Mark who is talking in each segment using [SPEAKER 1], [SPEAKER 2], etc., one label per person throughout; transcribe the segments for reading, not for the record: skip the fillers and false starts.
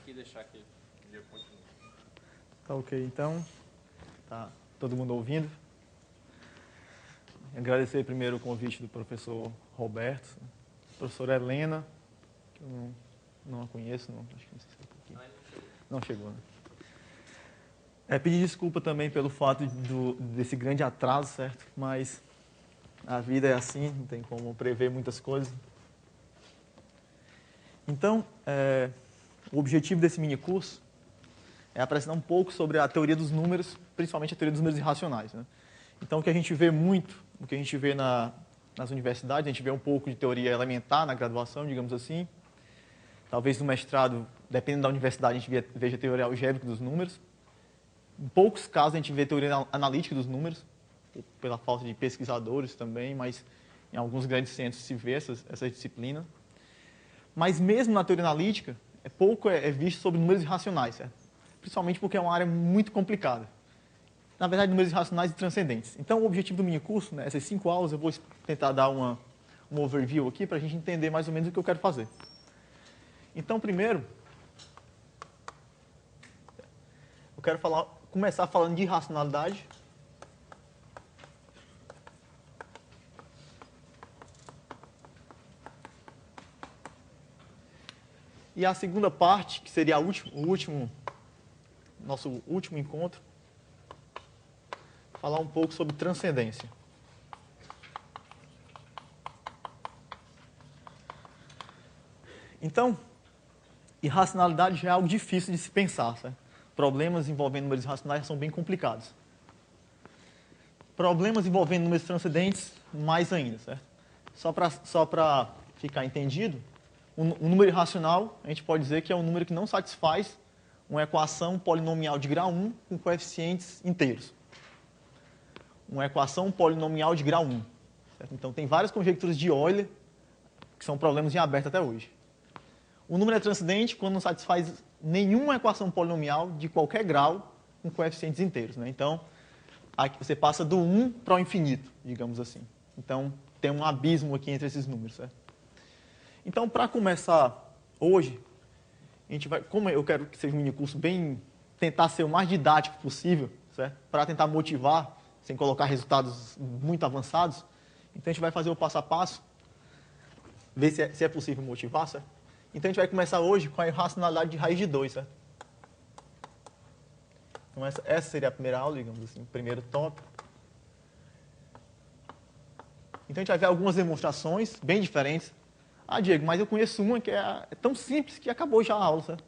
[SPEAKER 1] aqui e deixar que o dia continue.
[SPEAKER 2] Tá ok, então. Tá todo mundo ouvindo? Agradecer primeiro o convite do professor Roberto, professora Helena, que eu não a conheço, não, acho que não sei se é aqui. Não chegou, né? Pedir desculpa também pelo fato desse grande atraso, certo? Mas a vida é assim, não tem como prever muitas coisas. Então, o objetivo desse mini-curso é apresentar um pouco sobre a teoria dos números, principalmente a teoria dos números irracionais, né? Então, o que a gente vê muito, o que a gente vê nas universidades, a gente vê um pouco de teoria elementar na graduação, digamos assim. Talvez no mestrado, dependendo da universidade, a gente veja teoria algébrica dos números. Em poucos casos, a gente vê teoria analítica dos números, pela falta de pesquisadores também, mas em alguns grandes centros se vê essa disciplina. Mas mesmo na teoria analítica, pouco é visto sobre números irracionais, certo? Principalmente porque é uma área muito complicada. Na verdade, números irracionais e transcendentes. Então, o objetivo do mini-curso, né, essas 5 aulas, eu vou tentar dar um overview aqui para a gente entender mais ou menos o que eu quero fazer. Então, primeiro, eu quero começar falando de irracionalidade. E a segunda parte, que seria nosso último encontro, falar um pouco sobre transcendência. Então, irracionalidade já é algo difícil de se pensar, certo? Problemas envolvendo números irracionais são bem complicados. Problemas envolvendo números transcendentes, mais ainda, certo? Só para ficar entendido, um número irracional, a gente pode dizer que é um número que não satisfaz uma equação polinomial de grau 1 com coeficientes inteiros. Uma equação polinomial de grau 1. Certo? Então, tem várias conjecturas de Euler, que são problemas em aberto até hoje. O número é transcendente quando não satisfaz nenhuma equação polinomial de qualquer grau com coeficientes inteiros, né? Então, aqui você passa do 1 para o infinito, digamos assim. Então, tem um abismo aqui entre esses números, certo? Então, para começar hoje, a gente vai, como eu quero que seja um mini-curso bem, tentar ser o mais didático possível, certo? Para tentar motivar, sem colocar resultados muito avançados, então a gente vai fazer o passo a passo, ver se é possível motivar, certo? Então, a gente vai começar hoje com a irracionalidade de raiz de 2, certo? Então, essa seria a primeira aula, digamos assim, o primeiro tópico. Então, a gente vai ver algumas demonstrações bem diferentes. Ah, Diego, mas eu conheço uma que é tão simples que acabou já a aula, certo?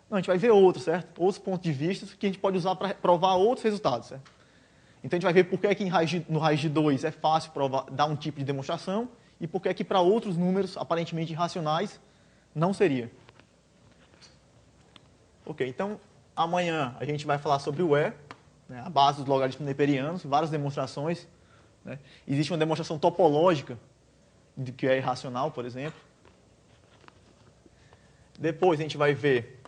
[SPEAKER 2] Não, a gente vai ver outros, certo? Outros pontos de vista que a gente pode usar para provar outros resultados, certo? Então, a gente vai ver por que no raiz de 2 é fácil dar um tipo de demonstração e por que para outros números aparentemente irracionais não seria. Ok, então, amanhã a gente vai falar sobre o E, né, a base dos logaritmos neperianos, várias demonstrações, né? Existe uma demonstração topológica de que é irracional, por exemplo. Depois a gente vai ver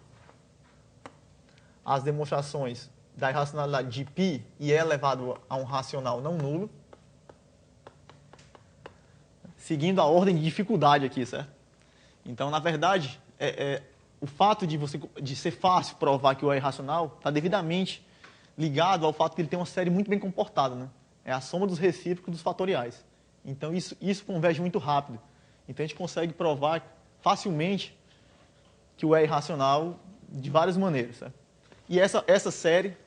[SPEAKER 2] as demonstrações da irracionalidade de π e E elevado a um racional não nulo. Seguindo a ordem de dificuldade aqui, certo? Então, na verdade, o fato de ser fácil provar que o E é irracional está devidamente ligado ao fato que ele tem uma série muito bem comportada, né? É a soma dos recíprocos dos fatoriais. Então, isso converge muito rápido. Então, a gente consegue provar facilmente que o E é irracional de várias maneiras, certo? E essa série,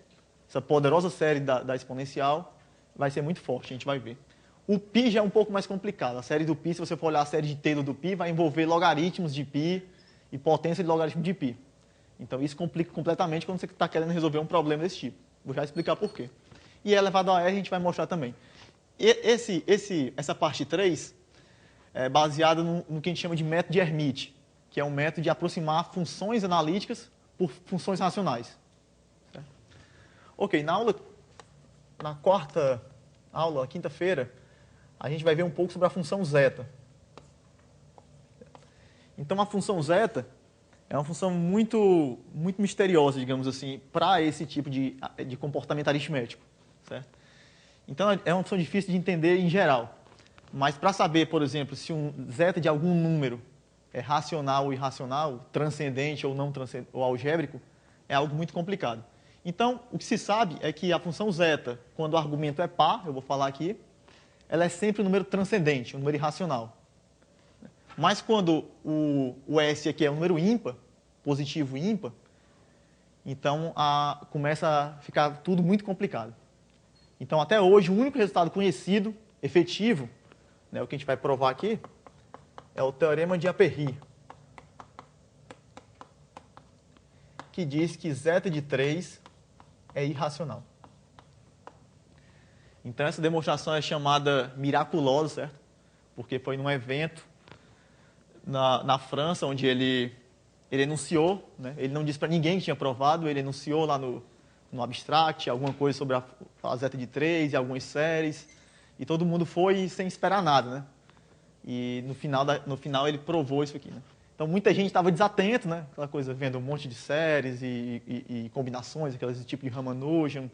[SPEAKER 2] essa poderosa série da exponencial, vai ser muito forte, a gente vai ver. O π já é um pouco mais complicado. A série do π, se você for olhar a série de Taylor do π, vai envolver logaritmos de π e potência de logaritmo de π. Então, isso complica completamente quando você está querendo resolver um problema desse tipo. Vou já explicar por quê. E elevado a R a gente vai mostrar também. Essa parte 3 é baseada no que a gente chama de método de Hermite, que é um método de aproximar funções analíticas por funções racionais. Certo? Ok, na quarta aula, quinta-feira, a gente vai ver um pouco sobre a função zeta. Então, a função zeta é uma função muito, muito misteriosa, digamos assim, para esse tipo de comportamento aritmético. Certo? Então, é uma função difícil de entender em geral. Mas, para saber, por exemplo, se um zeta de algum número racional ou irracional, transcendente ou não transcendente, ou algébrico, é algo muito complicado. Então, o que se sabe é que a função zeta, quando o argumento é par, eu vou falar aqui, ela é sempre um número transcendente, um número irracional. Mas quando o S aqui é um número ímpar, positivo e ímpar, então começa a ficar tudo muito complicado. Então, até hoje, o único resultado conhecido, efetivo, né, o que a gente vai provar aqui, é o teorema de Aperry, que diz que zeta de 3 é irracional. Então, essa demonstração é chamada miraculosa, certo? Porque foi num evento na França, onde ele enunciou, né? Ele não disse para ninguém que tinha provado, ele enunciou lá no abstract alguma coisa sobre a zeta de 3 e algumas séries, e todo mundo foi sem esperar nada, né? E no final ele provou isso aqui, né? Então muita gente estava desatento, né? Aquela coisa, vendo um monte de séries e combinações, aqueles tipo de Ramanujan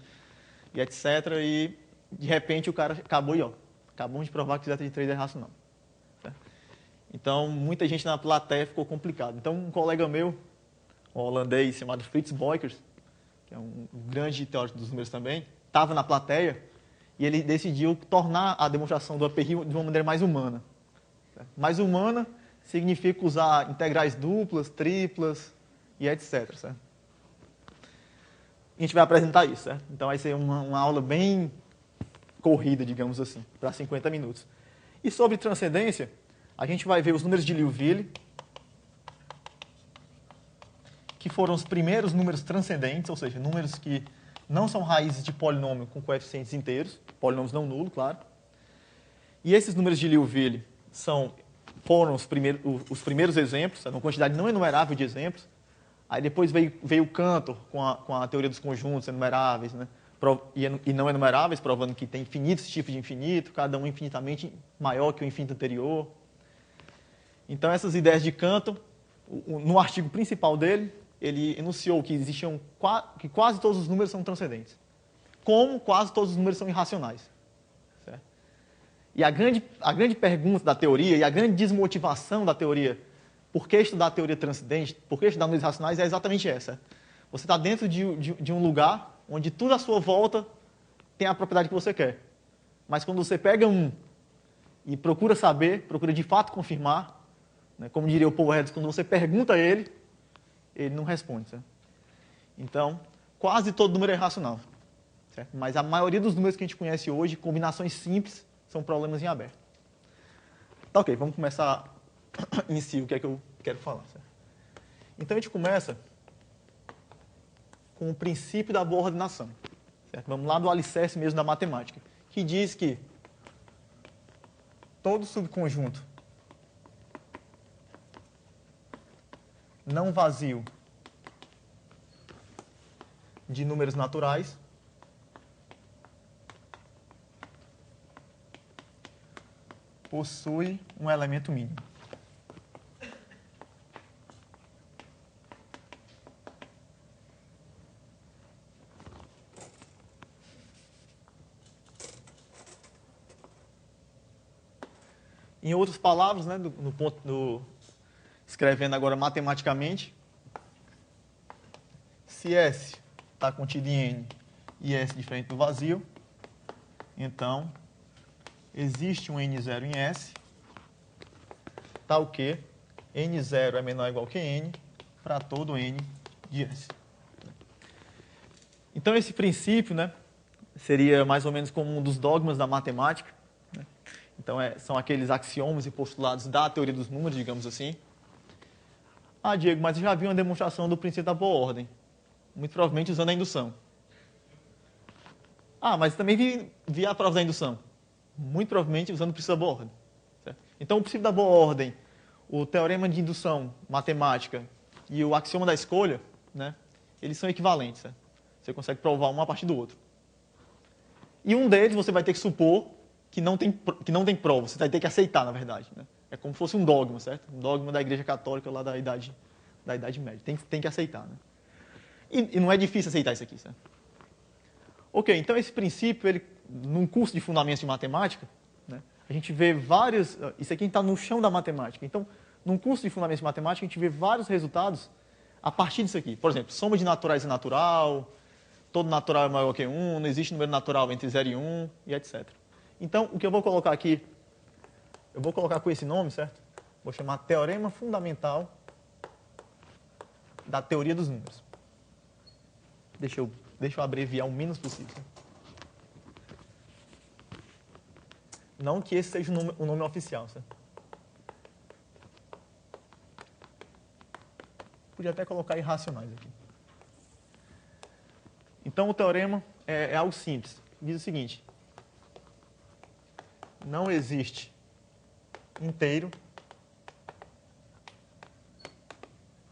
[SPEAKER 2] e etc. E de repente o cara acabou de provar que zeta de 3 é racional. Certo? Então muita gente na plateia ficou complicado. Então um colega meu, um holandês chamado Frits Boykers, que é um grande teórico dos números também, estava na plateia e ele decidiu tornar a demonstração do Aperry de uma maneira mais humana. Certo? Mais humana significa usar integrais duplas, triplas e etc. Certo? A gente vai apresentar isso, certo? Então vai ser uma aula bem corrida, digamos assim, para 50 minutos. E sobre transcendência, a gente vai ver os números de Liouville, que foram os primeiros números transcendentes, ou seja, números que não são raízes de polinômio com coeficientes inteiros, polinômios não nulos, claro. E esses números de Liouville foram os primeiros exemplos, uma quantidade não enumerável de exemplos. Aí depois veio o Cantor com a teoria dos conjuntos enumeráveis, né? E não enumeráveis, provando que tem infinitos tipos de infinito, cada um infinitamente maior que o infinito anterior. Então, essas ideias de Cantor, no artigo principal dele, ele enunciou que que quase todos os números são transcendentes, como quase todos os números são irracionais. Certo? E a grande pergunta da teoria e a grande desmotivação da teoria, por que estudar a teoria transcendente, por que estudar números racionais, é exatamente essa. Você está dentro de um lugar onde tudo à sua volta tem a propriedade que você quer. Mas quando você pega e procura saber, procura de fato confirmar, né, como diria o Paul Edson, quando você pergunta a ele não responde. Certo? Então, quase todo número é irracional. Certo? Mas a maioria dos números que a gente conhece hoje, combinações simples, são problemas em aberto. Tá, ok, vamos começar em si o que é que eu quero falar. Certo? Então, a gente começa com o princípio da boa ordenação. Certo? Vamos lá do alicerce mesmo da matemática, que diz que todo subconjunto não vazio de números naturais possui um elemento mínimo. Em outras palavras, né, escrevendo agora matematicamente, se S está contido em N e S diferente do vazio, então existe um N0 em S, tal que N0 é menor ou igual que N para todo N de S. Então esse princípio, né, seria mais ou menos como um dos dogmas da matemática. Né? Então são aqueles axiomas e postulados da teoria dos números, digamos assim. Ah, Diego, mas eu já vi uma demonstração do princípio da boa ordem. Muito provavelmente usando a indução. Ah, mas também vi a prova da indução. Muito provavelmente usando o princípio da boa ordem. Certo? Então, o princípio da boa ordem, o teorema de indução matemática e o axioma da escolha, né, eles são equivalentes. Certo? Você consegue provar um a partir do outro. E um deles você vai ter que supor que não tem prova. Você vai ter que aceitar, na verdade. Né? É como se fosse um dogma, certo? Um dogma da Igreja Católica lá da Idade Média. Tem que aceitar. Né? E não é difícil aceitar isso aqui, certo? Ok, então esse princípio, num curso de fundamentos de matemática, né, a gente vê vários... Isso aqui está no chão da matemática. Então, num curso de Fundamentos de Matemática, a gente vê vários resultados a partir disso aqui. Por exemplo, soma de naturais é natural, todo natural é maior que 1, não existe número natural entre 0 e 1, e etc. Então, o que eu vou colocar aqui, eu vou colocar com esse nome, certo? Vou chamar Teorema Fundamental da Teoria dos Números. Deixa eu abreviar o menos possível. Não que esse seja o nome oficial, certo? Podia até colocar irracionais aqui. Então, o teorema é algo simples. Diz o seguinte: não existe inteiro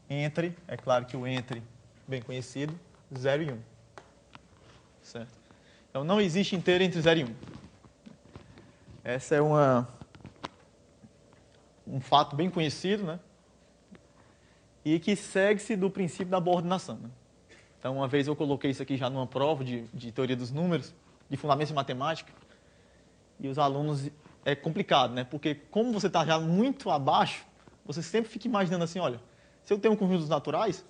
[SPEAKER 2] entre, é claro que o entre, bem conhecido, 0 e 1. Certo? Então, não existe inteiro entre 0 e 1. Essa é um fato bem conhecido, né? E que segue-se do princípio da boa ordenação. Né? Então, uma vez eu coloquei isso aqui já numa prova de teoria dos números, de fundamentos de matemática, e os alunos, é complicado, né? Porque como você está já muito abaixo, você sempre fica imaginando assim, olha, se eu tenho um conjunto naturais,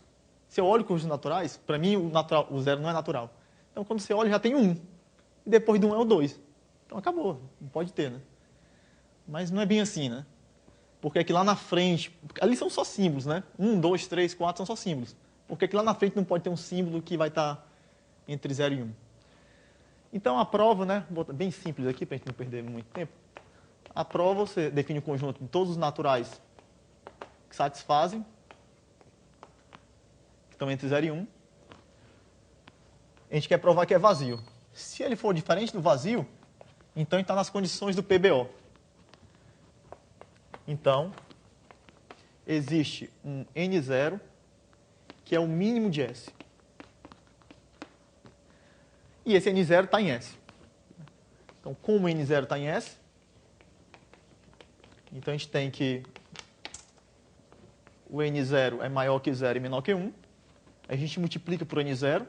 [SPEAKER 2] se eu olho conjuntos naturais, para mim o zero não é natural. Então, quando você olha, já tem um. E depois do 1 é o 2. Então, acabou. Não pode ter, né? Mas não é bem assim, né? Porque aqui lá na frente, ali são só símbolos, né? 1, 2, 3, 4 são só símbolos. Porque aqui lá na frente não pode ter um símbolo que vai estar entre 0 e 1. Então, a prova, né? Bem simples aqui, para a gente não perder muito tempo. A prova, você define o conjunto de todos os naturais que satisfazem, que estão entre 0 e 1. A gente quer provar que é vazio. Se ele for diferente do vazio, então ele está nas condições do PBO. Então, existe um N0, que é o mínimo de S. E esse N0 está em S. Então, como o N0 está em S, então a gente tem que o N0 é maior que 0 e menor que 1. A gente multiplica por N0,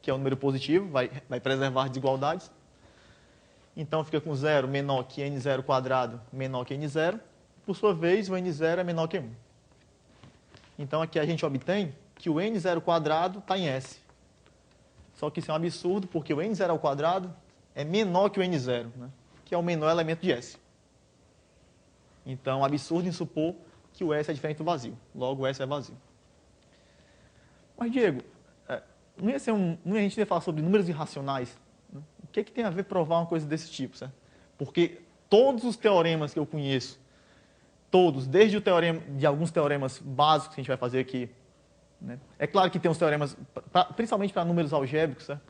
[SPEAKER 2] que é um número positivo, vai preservar desigualdades. Então, fica com 0 menor que N0 quadrado menor que N0. Por sua vez, o N0 é menor que 1. Então, aqui a gente obtém que o N0 quadrado está em S. Só que isso é um absurdo, porque o N0 ao quadrado é menor que o N0, né? Que é o menor elemento de S. Então, é um absurdo em supor que o S é diferente do vazio. Logo, o S é vazio. Mas, Diego, não ia a gente ia falar sobre números irracionais? Né? O que tem a ver provar uma coisa desse tipo, certo? Porque todos os teoremas que eu conheço, todos, desde o teorema, de alguns teoremas básicos que a gente vai fazer aqui, né? É claro que tem uns teoremas, principalmente para números algébricos, certo?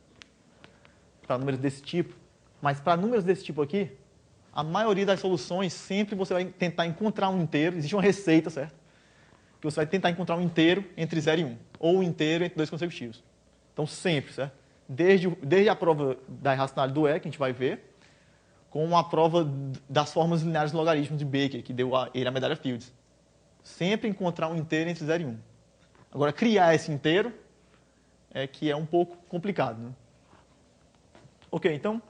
[SPEAKER 2] Para números desse tipo, mas para números desse tipo aqui, a maioria das soluções, sempre você vai tentar encontrar um inteiro, existe uma receita, certo? Que você vai tentar encontrar um inteiro entre 0 e 1, ou um inteiro entre dois consecutivos. Então, sempre, certo? Desde a prova da irracionalidade do E, que a gente vai ver, com a prova das formas lineares de logaritmos de Baker, que deu a ele a medalha Fields. Sempre encontrar um inteiro entre 0 e 1. Agora, criar esse inteiro é que é um pouco complicado, né? Ok, então,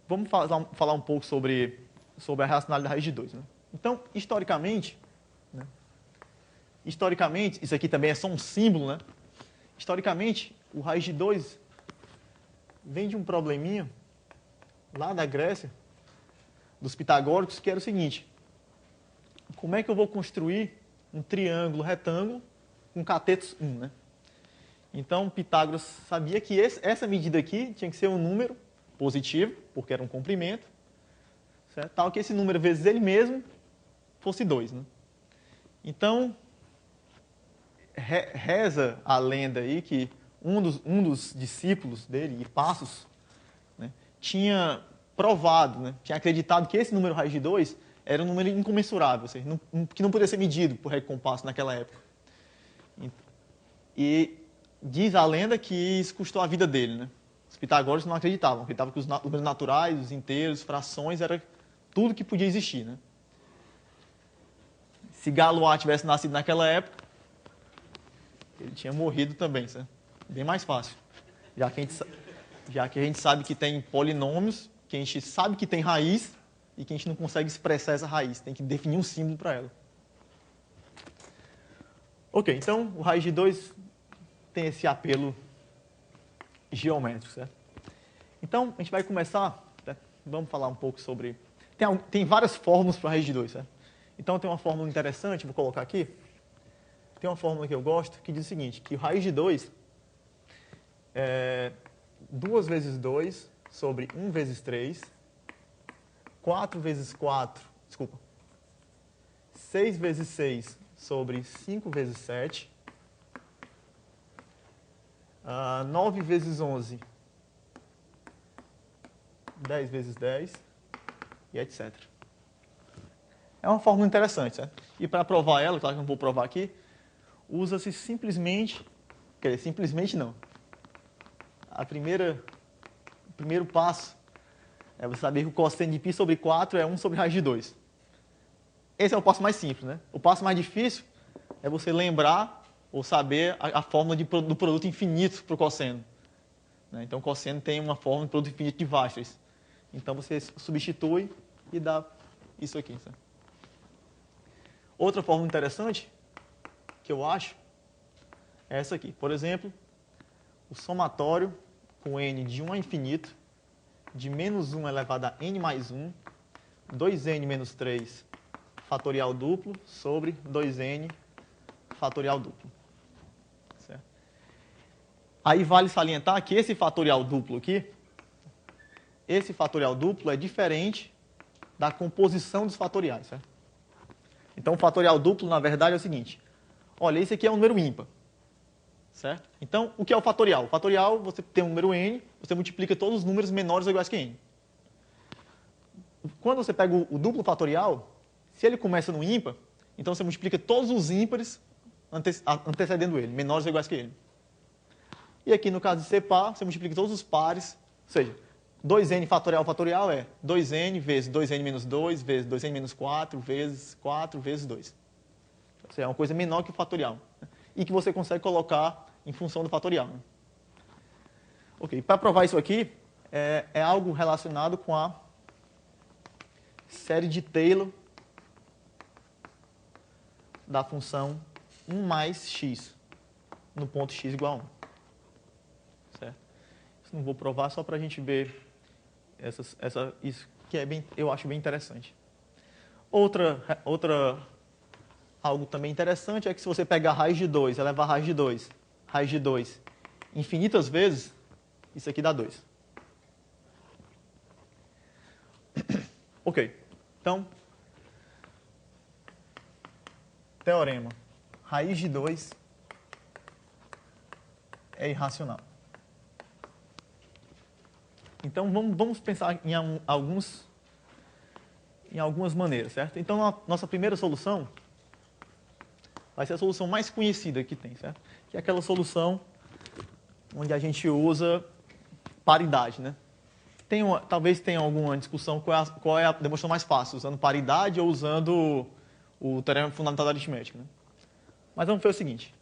[SPEAKER 2] vamos falar um pouco sobre a racionalidade da raiz de 2. Né? Então, historicamente, isso aqui também é só um símbolo, né? Historicamente, o raiz de 2 vem de um probleminha lá da Grécia, dos pitagóricos, que era o seguinte: como é que eu vou construir um triângulo retângulo com catetos 1, né? Então, Pitágoras sabia que essa medida aqui tinha que ser um número positivo, porque era um comprimento, certo? Tal que esse número vezes ele mesmo fosse 2, né? Então, reza a lenda aí que um dos discípulos dele, Hipássos, né, tinha provado, né, tinha acreditado que esse número raiz de 2 era um número incomensurável, ou seja, que não podia ser medido por régua e compasso naquela época. E diz a lenda que isso custou a vida dele, né? Os pitagóricos não acreditavam que os números naturais, os inteiros, frações, era tudo que podia existir, né? Se Galois tivesse nascido naquela época, ele tinha morrido também, certo? Bem mais fácil. Já que a gente sabe que tem polinômios, que a gente sabe que tem raiz e que a gente não consegue expressar essa raiz. Tem que definir um símbolo para ela. Ok, então o raiz de 2 tem esse apelo geométrico, certo? Então, a gente vai começar, né? Vamos falar um pouco sobre... Tem várias fórmulas para a raiz de 2, certo? Então, tem uma fórmula interessante, vou colocar aqui. Tem uma fórmula que eu gosto, que diz o seguinte, que o raiz de 2 é 2 vezes 2 sobre 1 vezes 3, 4 vezes 4, desculpa, 6 vezes 6 sobre 5 vezes 7, 9 vezes 11, 10 vezes 10, e etc. É uma fórmula interessante, certo? E para provar ela, claro que eu não vou provar aqui, usa-se simplesmente, quer dizer, simplesmente não. O primeiro passo é você saber que o cosseno de π sobre 4 é 1 sobre raiz de 2. Esse é o passo mais simples, né? O passo mais difícil é você lembrar ou saber a fórmula do produto infinito para o cosseno. Né? Então, o cosseno tem uma fórmula de produto infinito de Weierstrass. Então, você substitui e dá isso aqui. Certo? Outra fórmula interessante que eu acho é essa aqui. Por exemplo, o somatório com n de 1 a infinito de menos 1 elevado a n mais 1, 2n menos 3 fatorial duplo sobre 2n fatorial duplo. Certo? Aí vale salientar que esse fatorial duplo aqui, esse fatorial duplo é diferente da composição dos fatoriais. Certo? Então, o fatorial duplo, na verdade, é o seguinte. Olha, esse aqui é um número ímpar. Certo? Então, o que é o fatorial? O fatorial, você tem um número n, você multiplica todos os números menores ou iguais que n. Quando você pega o duplo fatorial, se ele começa no ímpar, então você multiplica todos os ímpares antecedendo ele, menores ou iguais que ele. E aqui, no caso de ser par, você multiplica todos os pares, ou seja, 2n fatorial é 2n vezes 2n menos 2, vezes 2n menos 4, vezes 4, vezes 2. Ou seja, é uma coisa menor que o fatorial. E que você consegue colocar em função do fatorial. Né? Ok, para provar isso aqui, é algo relacionado com a série de Taylor da função 1 mais x no ponto x igual a 1. Certo? Isso não vou provar, só para a gente ver isso que é eu acho bem interessante. Algo também interessante é que se você pegar a raiz de 2, elevar a raiz de 2 infinitas vezes, isso aqui dá 2. Ok, então, teorema, raiz de 2 é irracional. Então, vamos pensar em algumas maneiras, certo? Então, a nossa primeira solução vai ser a solução mais conhecida que tem, certo? Que é aquela solução onde a gente usa paridade, né? Talvez tenha alguma discussão qual é a demonstração mais fácil, usando paridade ou usando o teorema fundamental da aritmética, né? Mas vamos fazer o seguinte.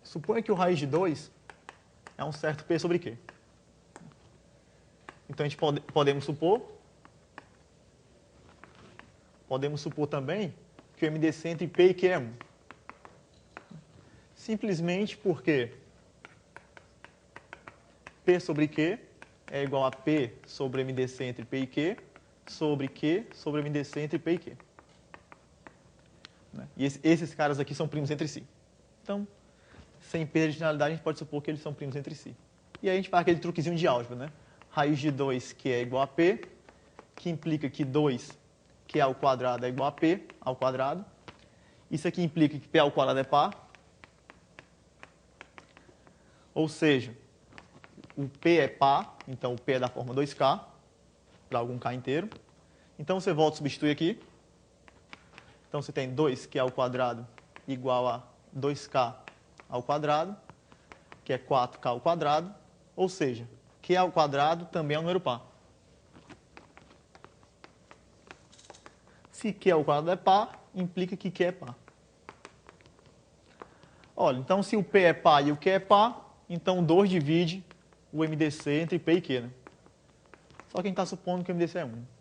[SPEAKER 2] Suponha que o raiz de 2 é um certo P sobre Q. Então, a gente podemos supor também que o MDC entre P e Q é 1. Simplesmente porque P sobre Q é igual a P sobre MDC entre P e Q sobre Q sobre MDC entre P e Q. E esses caras aqui são primos entre si. Então, sem perda de generalidade, a gente pode supor que eles são primos entre si. E aí a gente faz aquele truquezinho de álgebra, né? Raiz de 2 que é igual a P, que implica que 2 que é ao quadrado é igual a P ao quadrado. Isso aqui implica que P ao quadrado é par. Ou seja, o P é par, então o P é da forma 2K, para algum K inteiro. Então você volta a substituir aqui. Então você tem 2Q ao quadrado igual a 2K ao quadrado, que é 4K ao quadrado. Ou seja, Q ao quadrado também é um número par. Se Q ao quadrado é par, implica que Q é par. Olha, então se o P é par e o Q é par, então 2 divide o MDC entre P e Q. Né? Só que a gente está supondo que o MDC é 1.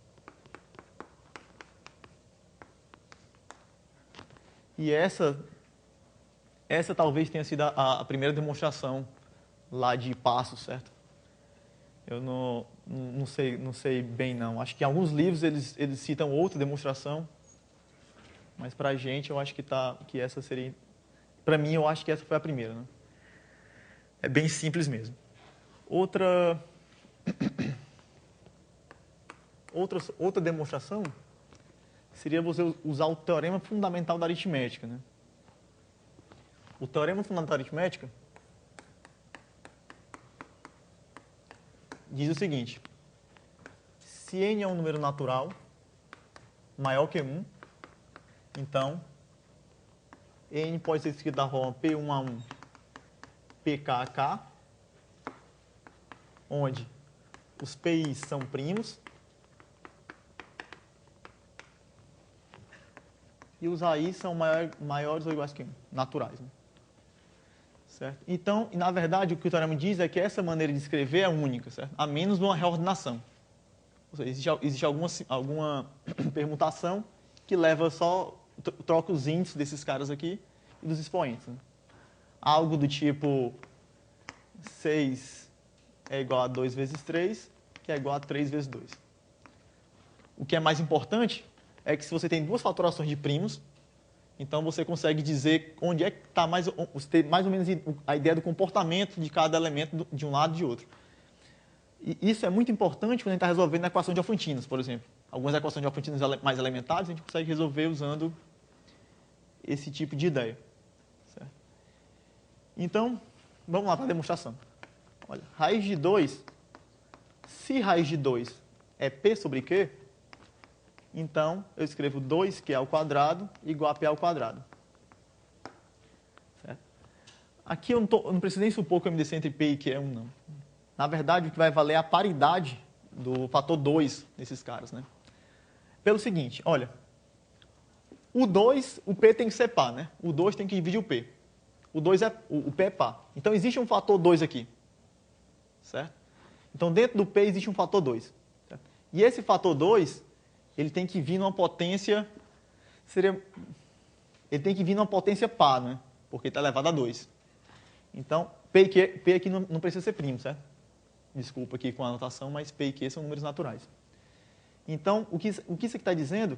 [SPEAKER 2] E essa talvez tenha sido a primeira demonstração lá de Passos, certo? Eu não sei bem, não. Acho que em alguns livros eles citam outra demonstração, mas para a gente eu acho que essa seria... Para mim, eu acho que essa foi a primeira, né? É bem simples mesmo. Outra demonstração seria você usar o teorema fundamental da aritmética, né? O teorema fundamental da aritmética diz o seguinte: se n é um número natural maior que 1, então n pode ser escrito da forma P1A1, PKK, onde os PIs são primos e os AIs são maiores ou iguais que 1, naturais, né? Certo? Então, na verdade, o que o teorema diz é que essa maneira de escrever é única, certo? A menos uma reordenação. Ou seja, existe alguma permutação que leva só, troca os índices desses caras aqui e dos expoentes, né? Algo do tipo 6 é igual a 2 vezes 3, que é igual a 3 vezes 2. O que é mais importante é que se você tem duas fatorações de primos, então você consegue dizer onde é que está você tem mais ou menos a ideia do comportamento de cada elemento de um lado e de outro. E isso é muito importante quando a gente está resolvendo a equação de Alfantinas, por exemplo. Algumas equações de Alfantinas mais elementares a gente consegue resolver usando esse tipo de ideia. Certo? Então, vamos lá para a demonstração. Olha, raiz de 2, se raiz de 2 é P sobre Q, então eu escrevo 2Q ao quadrado igual a P ao quadrado. Certo? Aqui eu não preciso nem supor que o MDC entre P e Q é 1, não. Na verdade, o que vai valer é a paridade do fator 2 nesses caras, né? Pelo seguinte, olha, o P tem que ser par, né? O 2 tem que dividir o P. O P é par. Então, existe um fator 2 aqui. Certo? Então, dentro do P existe um fator 2. Certo? E esse fator 2, ele tem que vir numa potência... Ele tem que vir numa potência par, né? Porque está elevado a 2. Então, P aqui não precisa ser primo, certo? Desculpa aqui com a anotação, mas P e Q são números naturais. Então, o que isso aqui está dizendo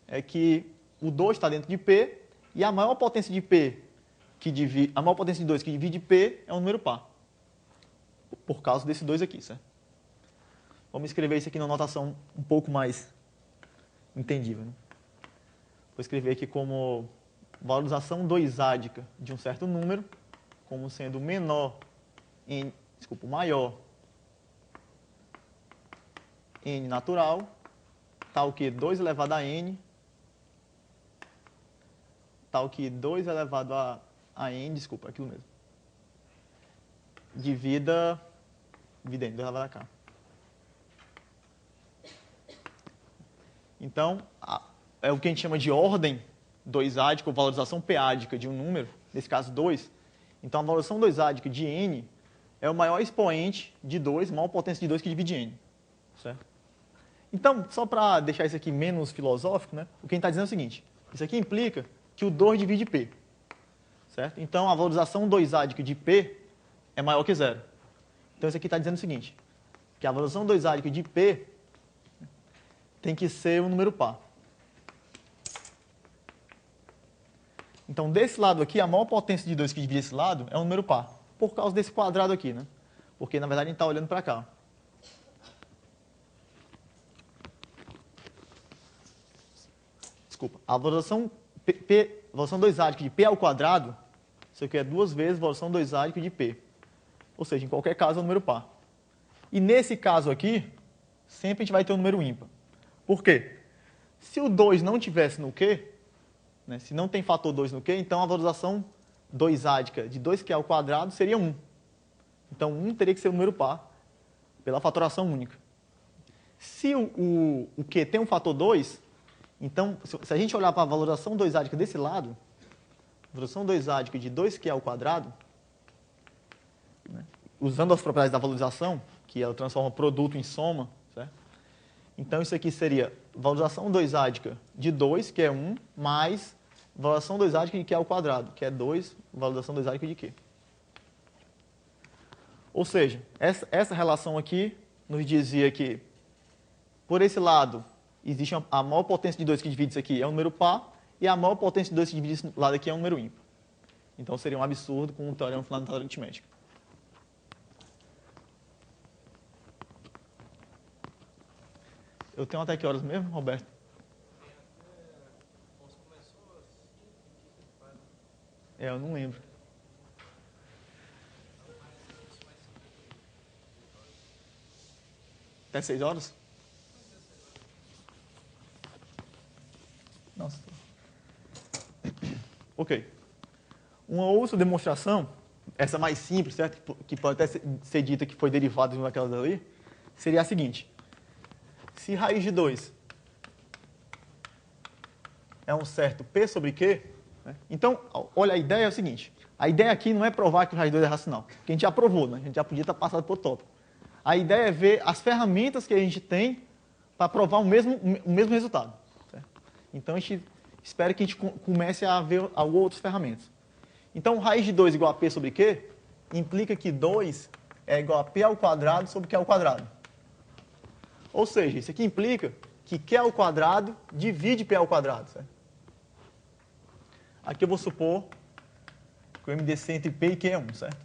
[SPEAKER 2] é que o 2 está dentro de P e a maior potência de P a maior potência de 2 que divide P é um número par. Por causa desse 2 aqui, certo? Vamos escrever isso aqui na notação um pouco mais entendível, né? Vou escrever aqui como valorização 2-ádica de um certo número, como sendo maior n natural, tal que 2 elevado a n, tal que 2 elevado a n, aquilo mesmo, divida n, 2 elevado a k. Então, é o que a gente chama de ordem 2-ádica, ou valorização p-ádica de um número, nesse caso 2. Então, a valorização 2-ádica de n é o maior expoente de 2, maior potência de 2 que divide n. Certo? Então, só para deixar isso aqui menos filosófico, né, o que a gente está dizendo é o seguinte: isso aqui implica que o 2 divide P. Certo? Então, a valorização 2-ádica de P é maior que 0. Então, isso aqui está dizendo o seguinte: que a valorização 2-ádica de P tem que ser um número par. Então, desse lado aqui, a maior potência de 2 que divide esse lado é um número par. Por causa desse quadrado aqui, né? Porque, na verdade, a gente está olhando para cá. Desculpa. A valorização 2-ádica de P ao quadrado, isso aqui é 2 vezes a valorização 2-ádica de P. Ou seja, em qualquer caso, é um número par. E nesse caso aqui, sempre a gente vai ter um número ímpar. Por quê? Se o 2 não tivesse no Q, né, se não tem fator 2 no Q, então a valorização 2-ádica de 2Q ao quadrado seria 1. Então, 1 teria que ser um número par, pela fatoração única. Se o Q tem um fator 2, então, se a gente olhar para a valorização 2-ádica desse lado, a valorização 2-ádica de 2Q ao quadrado, né, usando as propriedades da valorização, que ela transforma produto em soma, certo? Então, isso aqui seria valorização 2-ádica de 2, que é 1, mais valorização 2A de Q ao quadrado, que é 2, valorização 2A de Q. Ou seja, essa relação aqui nos dizia que, por esse lado, existe a maior potência de 2 que divide isso aqui é um número par, e a maior potência de 2 que divide esse lado aqui é um número ímpar. Então, seria um absurdo com o teorema fundamental da aritmética. Eu tenho até que horas mesmo, Roberto? Eu não lembro. Até 6 horas? Nossa. Ok. Uma outra demonstração, essa mais simples, certo? Que pode até ser dita que foi derivada de uma daquelas ali, seria a seguinte. Se raiz de 2 é um certo P sobre Q, né? Então, olha, a ideia é o seguinte. A ideia aqui não é provar que o raiz de 2 é racional, porque a gente já provou, né? A gente já podia estar passado por tópico. A ideia é ver as ferramentas que a gente tem para provar o mesmo resultado. Certo? Então, a gente espera que a gente comece a ver outras ferramentas. Então, raiz de 2 igual a P sobre Q implica que 2 é igual a P ao quadrado sobre Q ao quadrado. Ou seja, isso aqui implica que Q ao quadrado divide P ao quadrado. Certo? Aqui eu vou supor que o MDC entre P e Q é 1, certo?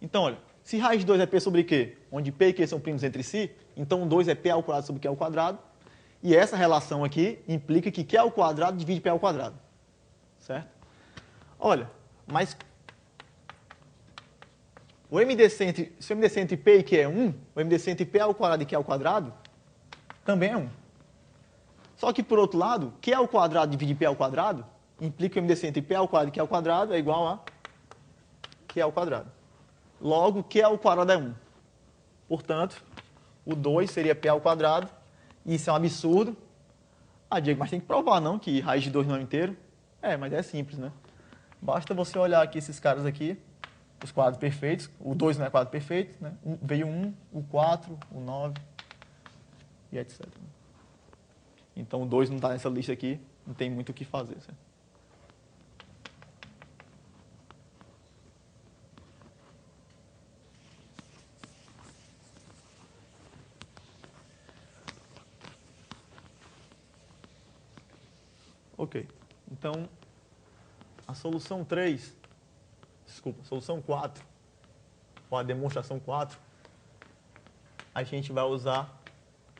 [SPEAKER 2] Então, olha, se raiz de 2 é P sobre Q, onde P e Q são primos entre si, então 2 é P ao quadrado sobre Q ao quadrado, e essa relação aqui implica que Q ao quadrado divide P ao quadrado. Certo? Olha, mas se o MDC entre P e Q é 1, o MDC entre P ao quadrado e Q ao quadrado também é 1. Só que, por outro lado, Q ao quadrado divide P ao quadrado implica que o MDC entre P ao quadrado e Q ao quadrado é igual a Q ao quadrado. Logo, Q ao quadrado é 1. Portanto, o 2 seria P ao quadrado, e isso é um absurdo. Ah, Diego, mas tem que provar, não, que raiz de 2 não é inteiro? É, mas é simples, né? Basta você olhar aqui esses caras aqui, os quadros perfeitos. O 2 não é quadro perfeito, né? Veio 1, o 4, o 9 e etc. Então, o 2 não está nessa lista aqui, não tem muito o que fazer, certo? Ok. Então, a solução 4, ou a demonstração 4, a gente vai usar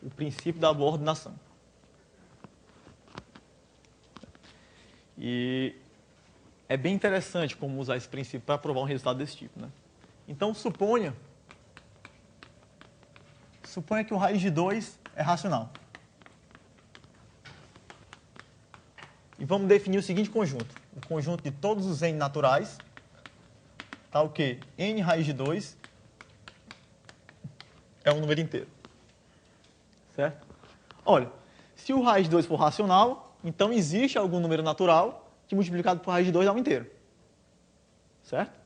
[SPEAKER 2] o princípio da boa ordenação. E é bem interessante como usar esse princípio para provar um resultado desse tipo, né? Então, suponha que o raiz de 2 é racional. E vamos definir o seguinte conjunto. O conjunto de todos os n naturais, tá o quê? N raiz de 2 é um número inteiro. Certo? Olha, se o raiz de 2 for racional, então existe algum número natural que multiplicado por raiz de 2 dá um inteiro. Certo?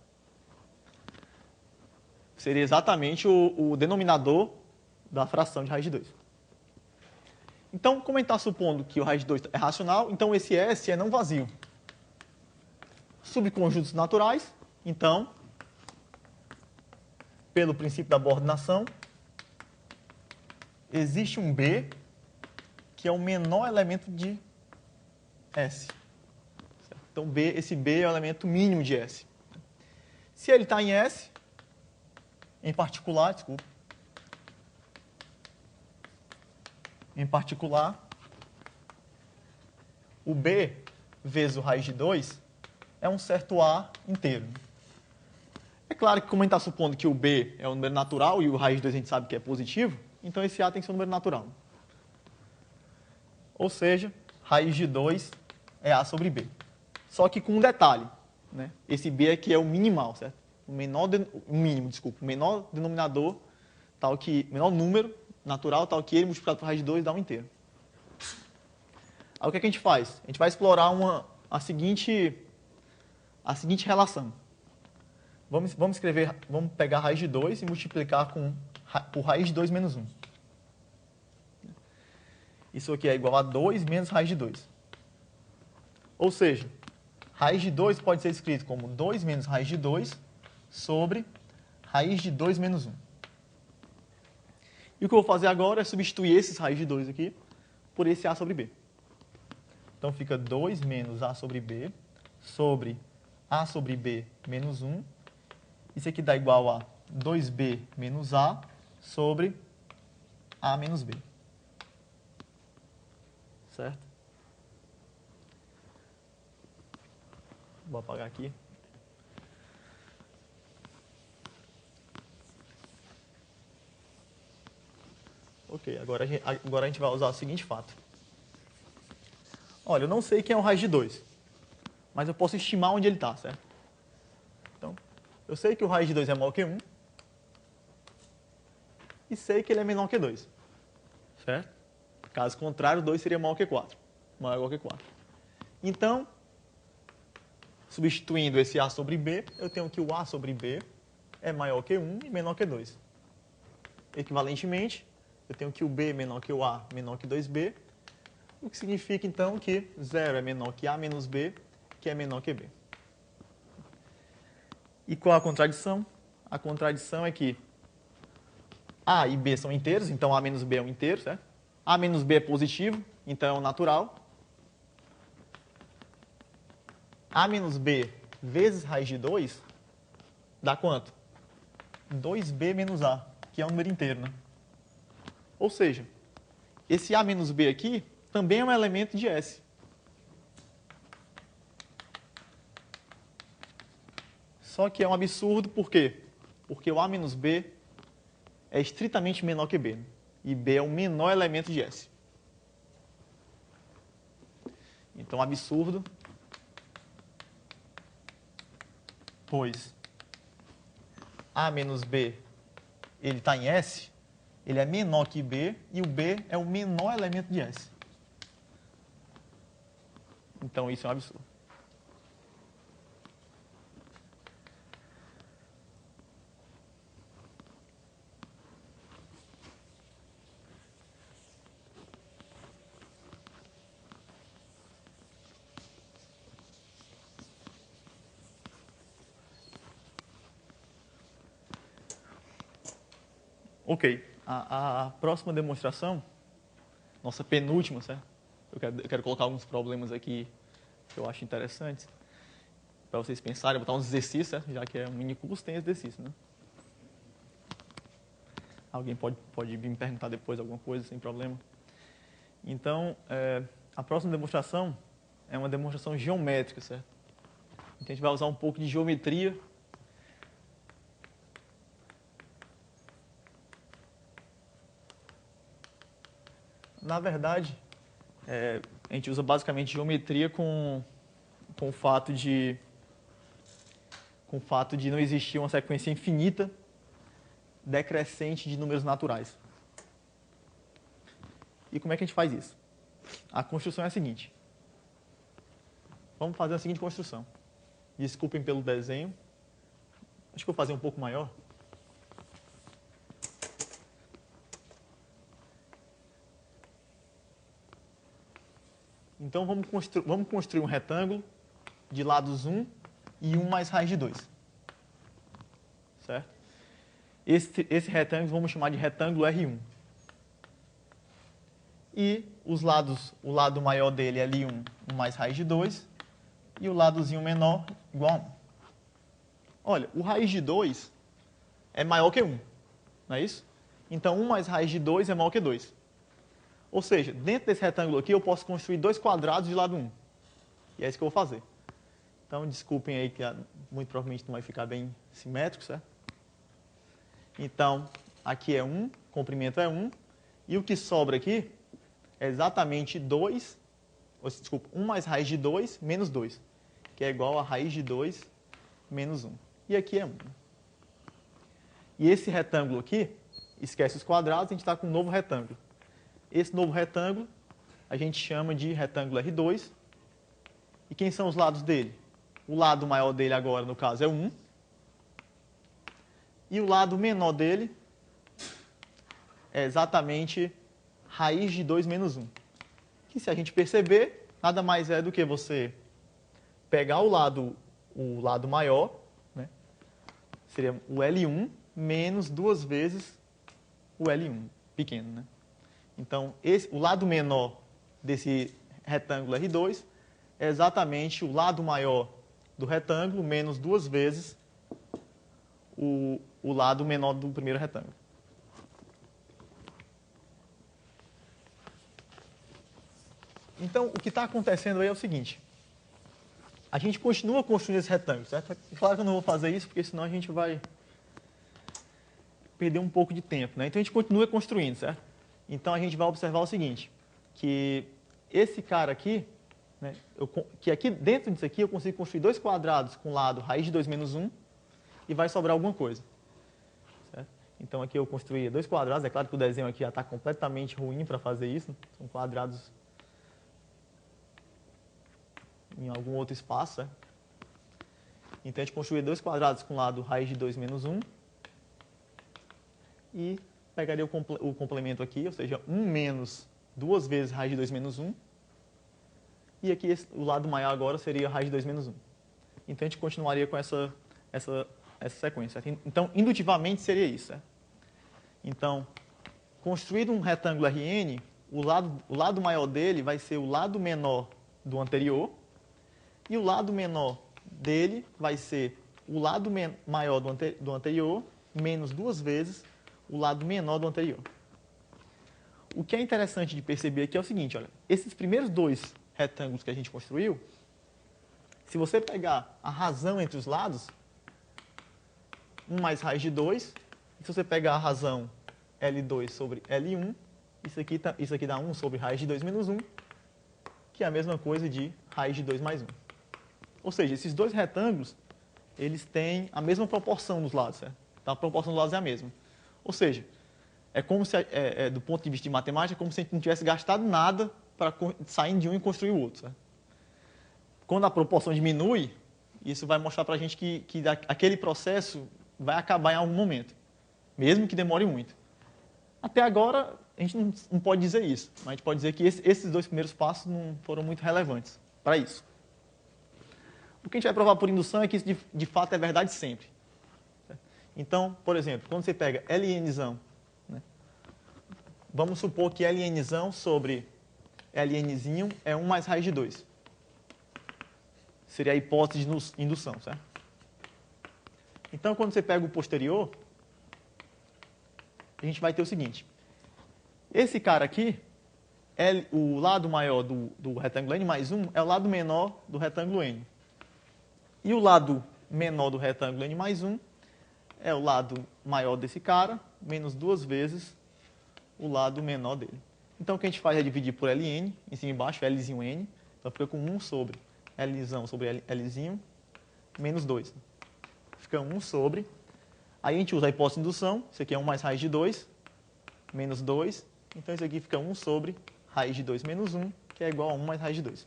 [SPEAKER 2] Seria exatamente o denominador da fração de raiz de 2. Então, como a gente está supondo que o raiz de 2 é racional, então esse S é não vazio. Subconjuntos naturais, então, pelo princípio da boa ordenação, existe um B que é o menor elemento de S. Então, esse B é o elemento mínimo de S. Se ele está em S, em particular, o B vezes o raiz de 2 é um certo A inteiro. É claro que, como a gente está supondo que o B é um número natural e o raiz de 2 a gente sabe que é positivo, então esse A tem que ser um número natural. Ou seja, raiz de 2 é A sobre B. Só que com um detalhe, né? Esse B aqui é o minimal, certo? O menor denominador, menor número natural, tal que ele multiplicado por raiz de 2 dá um inteiro. Aí o que a gente faz? A gente vai explorar a seguinte relação. Vamos pegar a raiz de 2 e multiplicar por raiz de 2 menos 1. Isso aqui é igual a 2 menos raiz de 2. Ou seja, raiz de 2 pode ser escrito como 2 menos raiz de 2 sobre raiz de 2 menos 1. E o que eu vou fazer agora é substituir esses raiz de 2 aqui por esse a sobre b. Então fica 2 menos a sobre b sobre a sobre b menos 1. Isso aqui dá igual a 2b menos a sobre a menos b. Certo? Vou apagar aqui. Ok, agora a gente vai usar o seguinte fato. Olha, eu não sei quem é o raiz de 2, mas eu posso estimar onde ele está, certo? Então, eu sei que o raiz de 2 é maior que 1 e sei que ele é menor que 2, certo? Caso contrário, 2 seria maior que 4, maior ou igual que 4. Então, substituindo esse a sobre b, eu tenho que o a sobre b é maior que 1 e menor que 2. Equivalentemente, eu tenho que o b menor que o a menor que 2b, o que significa, então, que 0 é menor que a menos b, que é menor que b. E qual a contradição? A contradição é que a e b são inteiros, então a menos b é um inteiro, certo? A menos b é positivo, então é um natural. A menos b vezes raiz de 2 dá quanto? 2b menos a, que é um número inteiro, né? Ou seja, esse a menos b aqui também é um elemento de S. Só que é um absurdo, por quê? Porque o a menos b é estritamente menor que b, né? E b é o menor elemento de S. Então, absurdo, pois a menos b ele está em S, ele é menor que b, e o b é o menor elemento de S. Então, isso é um absurdo. Ok, a próxima demonstração, nossa penúltima, certo? Eu quero colocar alguns problemas aqui que eu acho interessantes para vocês pensarem, botar uns exercícios, certo? Já que é um mini curso, tem exercício, né? Alguém pode vir me perguntar depois alguma coisa, sem problema. Então, a próxima demonstração é uma demonstração geométrica, certo? Então, a gente vai usar um pouco de geometria. Na verdade, a gente usa basicamente geometria com o fato de não existir uma sequência infinita decrescente de números naturais. E como é que a gente faz isso? A construção é a seguinte. Vamos fazer a seguinte construção. Desculpem pelo desenho. Acho que eu vou fazer um pouco maior. Então, vamos construir um retângulo de lados 1 e 1 mais raiz de 2. Certo? Esse retângulo vamos chamar de retângulo R1. E os lados, o lado maior dele é L1, 1 mais raiz de 2, e o ladozinho menor igual a 1. Olha, o raiz de 2 é maior que 1, não é isso? Então, 1 mais raiz de 2 é maior que 2. Ou seja, dentro desse retângulo aqui, eu posso construir 2 quadrados de lado 1. E é isso que eu vou fazer. Então, desculpem aí que muito provavelmente não vai ficar bem simétrico, certo? Então, aqui é 1, comprimento é 1, e o que sobra aqui é exatamente 1 mais raiz de 2 menos 2, que é igual a raiz de 2 menos 1. E aqui é 1. E esse retângulo aqui, esquece os quadrados, a gente está com um novo retângulo. Esse novo retângulo a gente chama de retângulo R2. E quem são os lados dele? O lado maior dele agora, no caso, é 1. E o lado menor dele é exatamente raiz de 2 menos 1. Que, se a gente perceber, nada mais é do que você pegar o lado maior, né? Seria o L1 menos 2 vezes o L1 pequeno, né? Então, o lado menor desse retângulo R2 é exatamente o lado maior do retângulo menos 2 vezes o lado menor do primeiro retângulo. Então, o que está acontecendo aí é o seguinte. A gente continua construindo esse retângulo, certo? Claro que eu não vou fazer isso, porque senão a gente vai perder um pouco de tempo, né? Então, a gente continua construindo, certo? Então, a gente vai observar o seguinte, que esse cara aqui, né, que aqui dentro disso aqui eu consigo construir 2 quadrados com lado raiz de 2 menos 1 e vai sobrar alguma coisa. Certo? Então, aqui eu construí 2 quadrados. É claro que o desenho aqui já está completamente ruim para fazer isso. São quadrados em algum outro espaço. Certo? Então, a gente construiu 2 quadrados com lado raiz de 2 menos 1 e pegaria o complemento aqui, ou seja, 1 menos 2 vezes raiz de 2 menos 1. E aqui o lado maior agora seria raiz de 2 menos 1. Então, a gente continuaria com essa sequência. Certo? Então, indutivamente seria isso. Certo? Então, construído um retângulo Rn, o lado maior dele vai ser o lado menor do anterior e o lado menor dele vai ser o lado maior do anterior menos 2 vezes o lado menor do anterior. O que é interessante de perceber aqui é o seguinte, olha, esses primeiros 2 retângulos que a gente construiu, se você pegar a razão entre os lados, 1 mais raiz de 2, e se você pegar a razão L2 sobre L1, isso aqui dá 1 sobre raiz de 2 menos 1, que é a mesma coisa de raiz de 2 mais 1. Ou seja, esses 2 retângulos, eles têm a mesma proporção nos lados, certo? Então, a proporção dos lados é a mesma. Ou seja, é como se, do ponto de vista de matemática, é como se a gente não tivesse gastado nada para sair de um e construir o outro. Certo? Quando a proporção diminui, isso vai mostrar para a gente que aquele processo vai acabar em algum momento, mesmo que demore muito. Até agora, a gente não pode dizer isso, mas a gente pode dizer que esses 2 primeiros passos não foram muito relevantes para isso. O que a gente vai provar por indução é que isso de fato é verdade sempre. Certo? Então, por exemplo, quando você pega LNzão, né, vamos supor que LNzão sobre LNzinho é 1 mais raiz de 2. Seria a hipótese de indução, certo? Então, quando você pega o posterior, a gente vai ter o seguinte. Esse cara aqui, o lado maior do retângulo N mais 1 é o lado menor do retângulo N. E o lado menor do retângulo N mais 1 é o lado maior desse cara, menos 2 vezes o lado menor dele. Então, o que a gente faz é dividir por Ln, em cima e embaixo, Lzinho N. Então, fica com 1 sobre Lzão sobre Lzinho, menos 2. Fica 1 sobre. Aí a gente usa a hipótese de indução. Isso aqui é 1 mais raiz de 2, menos 2. Então, isso aqui fica 1 sobre raiz de 2 menos 1, que é igual a 1 mais raiz de 2.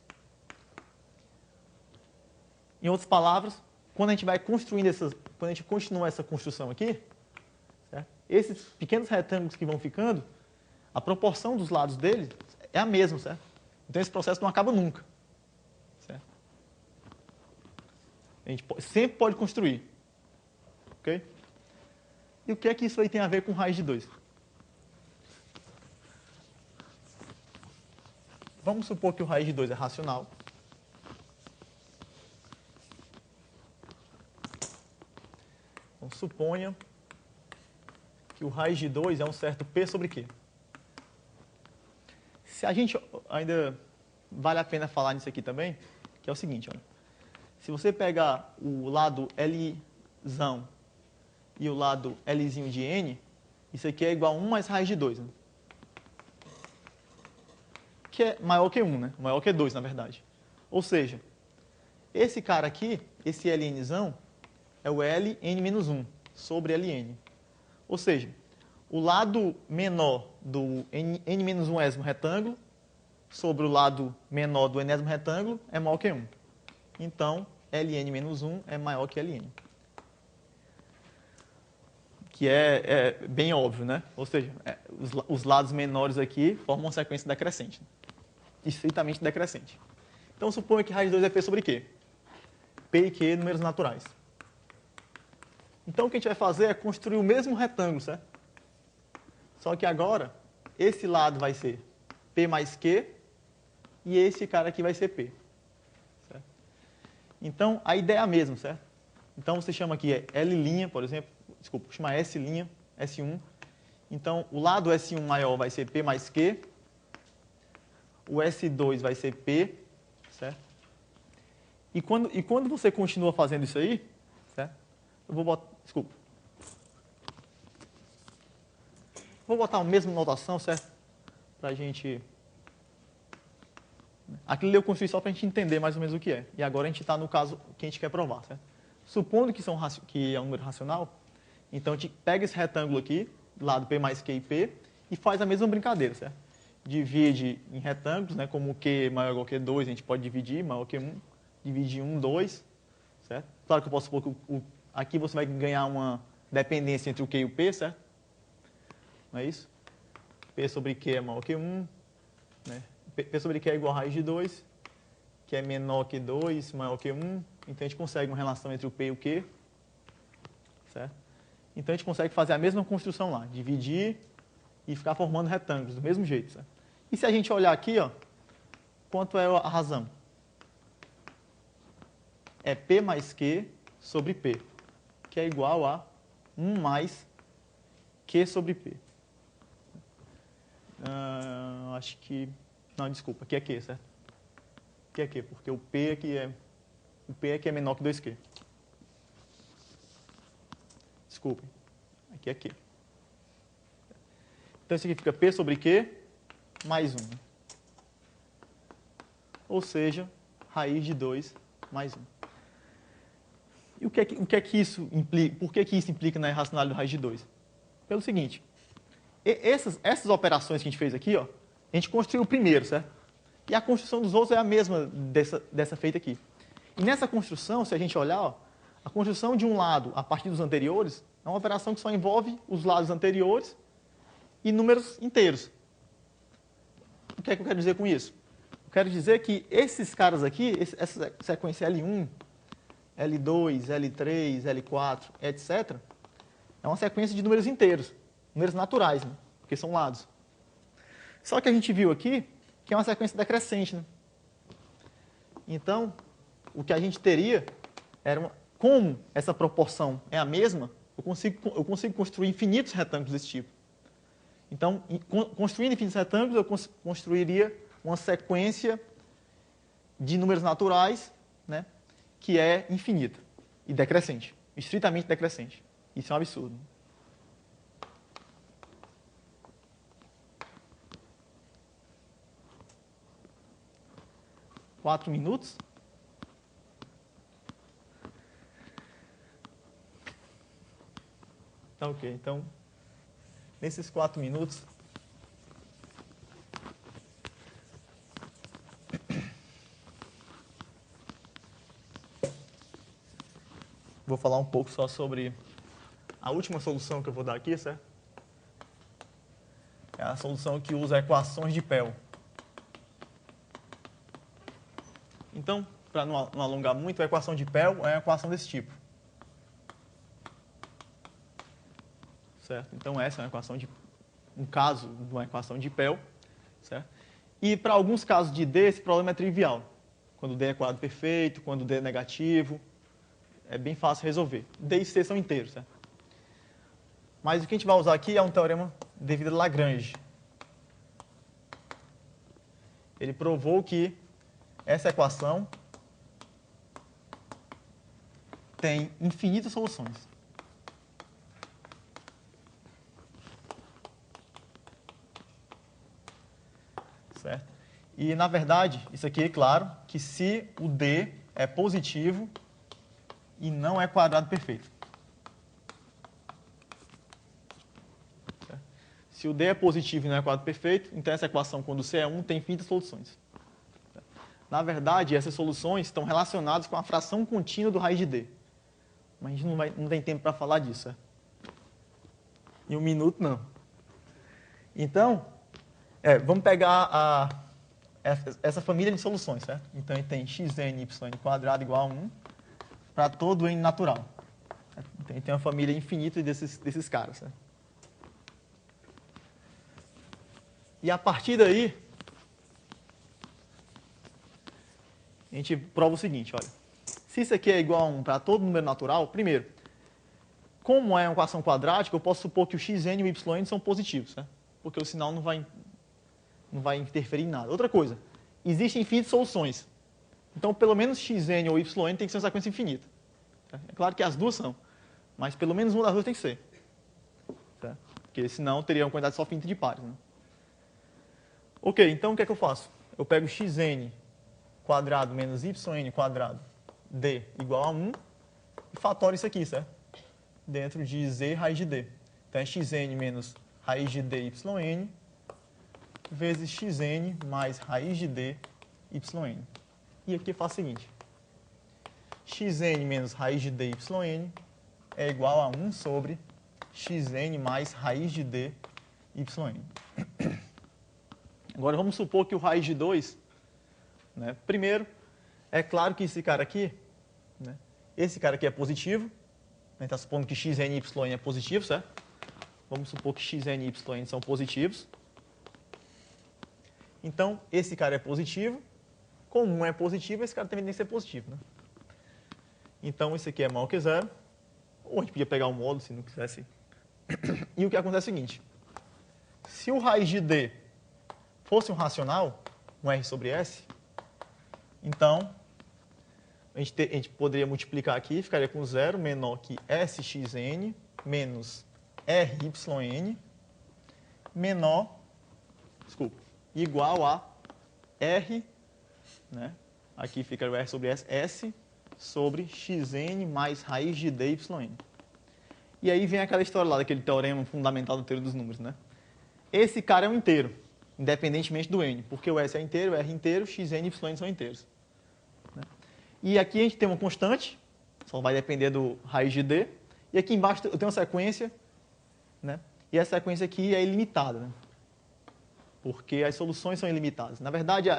[SPEAKER 2] Em outras palavras, quando a gente vai construindo quando a gente continua essa construção aqui, certo? Esses pequenos retângulos que vão ficando, a proporção dos lados deles é a mesma, certo? Então, esse processo não acaba nunca. Certo? A gente sempre pode construir. Ok? E o que é que isso aí tem a ver com raiz de 2? Vamos supor que o raiz de 2 é racional. Então, suponha que o raiz de 2 é um certo P sobre Q. Se a gente ainda vale a pena falar nisso aqui também, que é o seguinte, olha. Se você pegar o lado Lzão e o lado Lzinho de N, isso aqui é igual a 1 mais raiz de 2. Né? Que é maior que 1, né? Maior que 2, na verdade. Ou seja, esse cara aqui, esse Lnzão, é o Ln menos 1 sobre Ln. Ou seja, o lado menor do n menos 1º retângulo sobre o lado menor do nº retângulo é maior que 1. Então, Ln menos 1 é maior que Ln. Que é bem óbvio, né? Ou seja, os lados menores aqui formam uma sequência decrescente. Estritamente decrescente. Então, suponha que raiz de 2 é P sobre Q. P e Q números naturais. Então, o que a gente vai fazer é construir o mesmo retângulo, certo? Só que agora, esse lado vai ser P mais Q e esse cara aqui vai ser P. Certo? Então, a ideia é a mesma, certo? Então, você chama aqui L', por exemplo, desculpa, vou chamar S', S1. Então, o lado S1 maior vai ser P mais Q, o S2 vai ser P, certo? E quando você continua fazendo isso aí, certo? Eu vou botar, desculpa. Vou botar a mesma notação, certo? Para a gente... Aquilo ali eu construí só para a gente entender mais ou menos o que é. E agora a gente está no caso que a gente quer provar, certo? Supondo que é um número racional, então a gente pega esse retângulo aqui, lado P mais Q e P, e faz a mesma brincadeira, certo? Divide em retângulos, né? Como Q maior ou igual que 2, a gente pode dividir, maior que 1, divide em 1, 2, certo? Claro que eu posso supor que aqui você vai ganhar uma dependência entre o Q e o P, certo? Não é isso? P sobre Q é maior que 1, né? P sobre Q é igual a raiz de 2, que é menor que 2, maior que 1. Então, a gente consegue uma relação entre o P e o Q, certo? Então, a gente consegue fazer a mesma construção lá, dividir e ficar formando retângulos, do mesmo jeito, certo? E se a gente olhar aqui, ó, quanto é a razão? É P mais Q sobre P, que é igual a 1 mais Q sobre P. Acho que... Não, desculpa, aqui é Q, certo? Aqui é Q, porque o P aqui é menor que 2Q. Desculpem, aqui é Q. Então, isso aqui fica P sobre Q mais 1. Ou seja, raiz de 2 mais 1. E o que é que isso implica? Por que isso implica na irracionalidade do raiz de 2? Pelo seguinte, essas operações que a gente fez aqui, ó, a gente construiu o primeiro, certo? E a construção dos outros é a mesma dessa feita aqui. E nessa construção, se a gente olhar, ó, a construção de um lado a partir dos anteriores é uma operação que só envolve os lados anteriores e números inteiros. O que é que eu quero dizer com isso? Eu quero dizer que esses caras aqui, essa sequência L1, L2, L3, L4, etc., é uma sequência de números inteiros, números naturais, né? Porque são lados. Só que a gente viu aqui que é uma sequência decrescente, né? Então, o que a gente teria era como essa proporção é a mesma, eu consigo construir infinitos retângulos desse tipo. Então, construindo infinitos retângulos, eu construiria uma sequência de números naturais, né, que é infinita e decrescente, estritamente decrescente. Isso é um absurdo. 4 minutos. Tá ok. Então, nesses 4 minutos, vou falar um pouco só sobre a última solução que eu vou dar aqui, certo? É a solução que usa equações de Pell. Então, para não alongar muito, a equação de Pell é uma equação desse tipo. Certo? Então, essa é uma equação um caso de uma equação de Pell. Certo? E para alguns casos de D, esse problema é trivial. Quando D é quadrado perfeito, quando D é negativo, é bem fácil resolver. D e C são inteiros. Certo? Mas o que a gente vai usar aqui é um teorema de Vida-Lagrange. Ele provou que essa equação tem infinitas soluções. Certo? E, na verdade, isso aqui é claro que se o D é positivo e não é quadrado perfeito. Certo? Se o D é positivo e não é quadrado perfeito, então essa equação, quando C é 1, tem infinitas soluções. Na verdade, essas soluções estão relacionadas com a fração contínua do raiz de D. Mas a gente não tem tempo para falar disso. É? Em 1 minuto, não. Então, vamos pegar essa família de soluções, certo? Então, a gente tem xn, y quadrado igual a 1. para todo N natural. Tem uma família infinita desses caras. Né? E a partir daí, a gente prova o seguinte, olha. Se isso aqui é igual a 1 para todo número natural, primeiro, como é uma equação quadrática, eu posso supor que o xn e o yn são positivos, né? Porque o sinal não vai interferir em nada. Outra coisa, existem infinitas soluções. Então, pelo menos xn ou yn tem que ser uma sequência infinita. É claro que as duas são, mas pelo menos uma das duas tem que ser. Certo? Porque senão teria uma quantidade só finita de pares. Né? Ok, então o que é que eu faço? Eu pego xn quadrado menos yn quadrado d igual a 1 e fatorizo isso aqui, certo? Dentro de z raiz de d. Então é xn menos raiz de d yn vezes xn mais raiz de d yn. E aqui eu faço o seguinte. Xn menos raiz de d yn é igual a 1 sobre xn mais raiz de d yn. Agora vamos supor que o raiz de 2, né, primeiro, é claro que esse cara aqui, né, esse cara aqui é positivo, a gente está supondo que xn e y é positivo, certo? Vamos supor que xn e y são positivos. Então, esse cara é positivo. Como um é positivo, esse cara também tem que ser positivo. Né? Então, esse aqui é maior que zero. Ou a gente podia pegar o módulo, se não quisesse. E o que acontece é o seguinte. Se o raiz de d fosse um racional, um r sobre s, então, a gente poderia multiplicar aqui, ficaria com zero menor que sxn menos ryn igual a r, né? Aqui fica o r sobre s sobre xn mais raiz de d yn. E aí vem aquela história lá, daquele teorema fundamental do teoria dos números, né? Esse cara é um inteiro, independentemente do n, porque o s é inteiro, o r é inteiro, xn e y são inteiros. Né? E aqui a gente tem uma constante, só vai depender do raiz de d, e aqui embaixo eu tenho uma sequência, né? E essa sequência aqui é ilimitada, né? Porque as soluções são ilimitadas. Na verdade,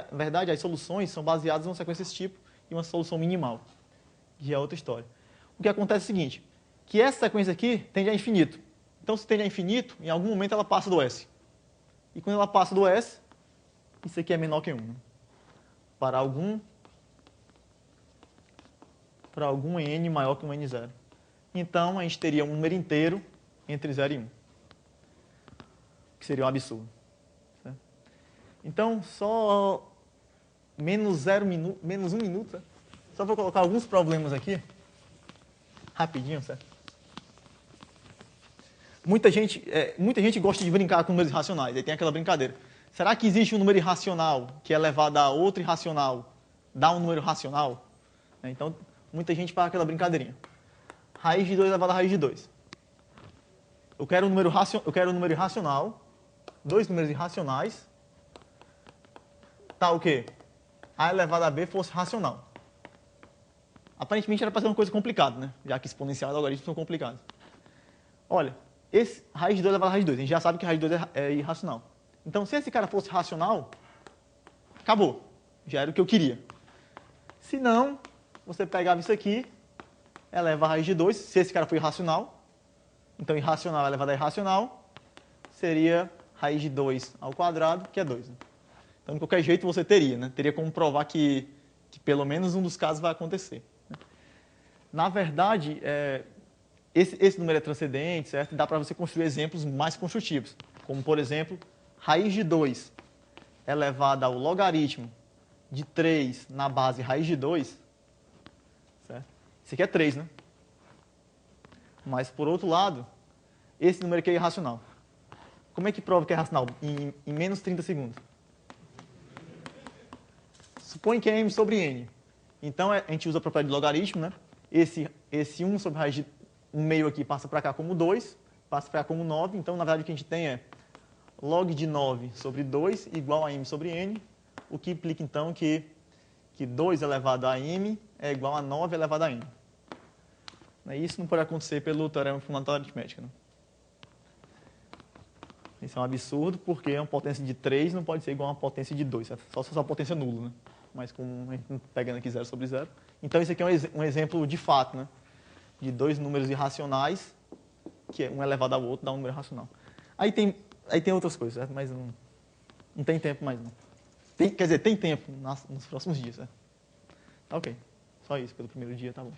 [SPEAKER 2] as soluções são baseadas numa sequência desse tipo e uma solução minimal, que é outra história. O que acontece é o seguinte, que essa sequência aqui tende a infinito. Então, se tende a infinito, em algum momento ela passa do S. E quando ela passa do S, isso aqui é menor que 1. Né? Para algum n maior que um n0. Então, a gente teria um número inteiro entre 0 e 1. Que seria um absurdo. Certo? Então, só menos 1 minuto. Certo? Só vou colocar alguns problemas aqui. Rapidinho, certo? Muita gente gosta de brincar com números irracionais. Aí tem aquela brincadeira. Será que existe um número irracional que é elevado a outro irracional, dá um número racional? Então, muita gente faz aquela brincadeirinha. Raiz de 2 elevado a raiz de 2. Eu quero um número irracional, dois números irracionais, tá o quê? A elevado a b fosse racional. Aparentemente era para ser uma coisa complicada, né? Já que exponencial e logaritmos são complicados. Olha, esse raiz de 2 elevado a raiz de 2, a gente já sabe que raiz de 2 é irracional. Então, se esse cara fosse racional, acabou. Já era o que eu queria. Se não, você pegava isso aqui, eleva a raiz de 2, se esse cara for irracional. Então, irracional elevado a irracional seria raiz de 2 ao quadrado, que é 2. Né? Então, de qualquer jeito, você teria. Né? Teria como provar que pelo menos um dos casos vai acontecer. Né? Na verdade, esse número é transcendente, certo? Dá para você construir exemplos mais construtivos. Como, por exemplo, raiz de 2 elevada ao logaritmo de 3 na base raiz de 2. Certo? Isso aqui é 3, né? Mas, por outro lado, esse número aqui é irracional. Como é que prova que é racional? Em menos 30 segundos. Supõe que é m sobre n. Então, a gente usa a propriedade de logaritmo, né? Esse 1 sobre raiz de 1 meio aqui passa para cá como 2, passa para cá como 9. Então, na verdade, o que a gente tem é log de 9 sobre 2 igual a m sobre n, o que implica, então, que 2 elevado a m é igual a 9 elevado a n. Isso não pode acontecer pelo teorema fundamental da aritmética. Né? Isso é um absurdo, porque uma potência de 3 não pode ser igual a uma potência de 2, certo? Só se for uma potência nula, né? Mas como a gente está pegando aqui 0 sobre 0. Então, isso aqui é um exemplo de fato, né? De dois números irracionais, que é um elevado ao outro, dá um número racional. Aí tem outras coisas, certo? Mas não tem tempo mais, não. Quer dizer, tem tempo nos próximos dias, certo? Ok. Só isso, pelo primeiro dia, tá bom.